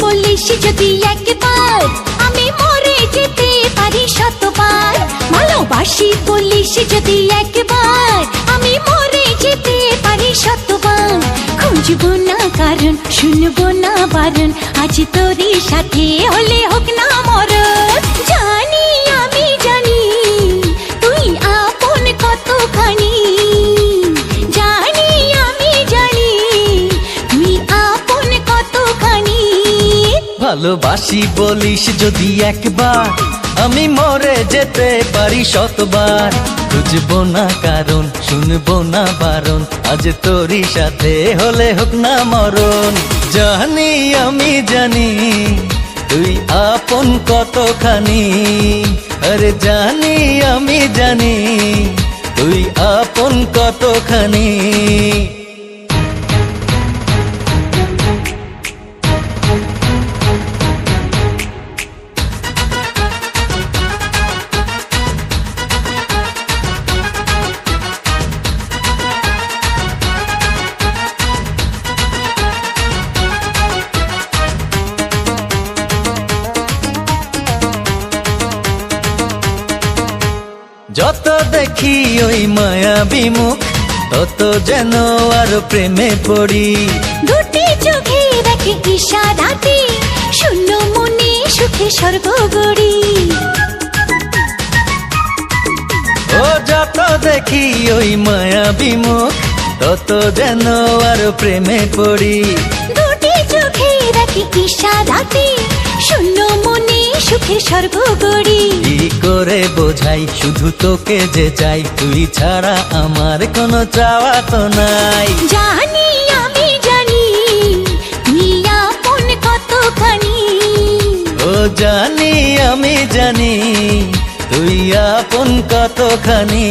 বলিস যদি একবার, আমি মরে যেতে পারি শতবার। ভালোবাসি বলিস যদি একবার, আমি মরে যেতে পারি শতবার। খুঁজবো না কারণ, শুনবো না বারণ, আজ তোরই সাথে হলে হোক না মরণ। জানি আমি জানি তুই আপন কতখানি, জানি আমি জানি তুই আপন কতখানি। ভালোবাসি বলিস যদি একবার, আমি মরে যেতে পারি শতবার। খুঁজবো না কারণ, শুনবো না বারণ, আজ তোরই সাথে হলে হোক না মরণ। জানি আমি জানি তুই আপন কতখানি, আরে জানি আমি জানি তুই আপন কতখানি। যত দেখি ওই মায়াবী মুখ, তত যেন আরো প্রেমে পড়ি। দুটি চোখে দেখে ইশারাতে, শূন্য মনে সুখে স্বর্গ গড়ি। ও যত দেখি ওই মায়াবী মুখ, তত যেন আরো প্রেমে পড়ি। দুটি চোখে দেখে ইশারাতে, শূন্য মনে সুখে স্বর্গ গড়ি। কি করে বোঝাই শুধু তোকে যে চাই, তুই ছাড়া আমার কোনো চাওয়া তো নাই। জানি আমি জানি তুই আপন কতখানি, ও জানি আমি জানি তুই আপন কতখানি।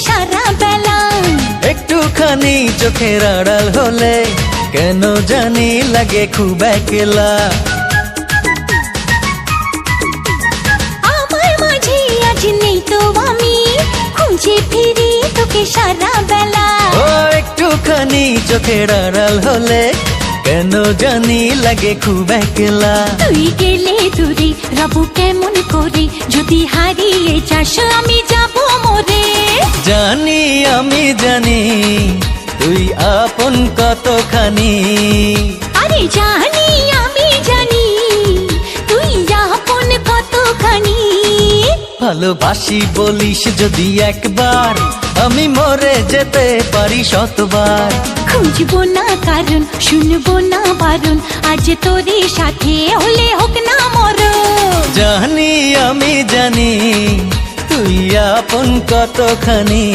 সারা বেলা একটুখানি চোখের আড়াল হলে কেন জানি লাগে খুব একলা। আমার মাঝে আজ নেই তো আমি, খুঁজে ফিরি তোকে সারা বেলা। ও একটুখানি চোখের আড়াল হলে কেন জানি লাগে খুব একলা। তুই গেলে দূরে রবু কেমন করে, যদি হারিয়ে যাস আমি যাব মরে। জানি আমি জানি তুই আপন কতখানি, আরে জানি আমি জানি তুই আপন কতখানি। ভালোবাসি বলিস যদি একবার, আমি মরে যেতে পারি শতবার। খুঁজবো না কারণ, শুনবো না বারণ, আজ তোরই সাথে হলে হোক না মরণ। জানি আমি জানি তুই আপন কতখানি।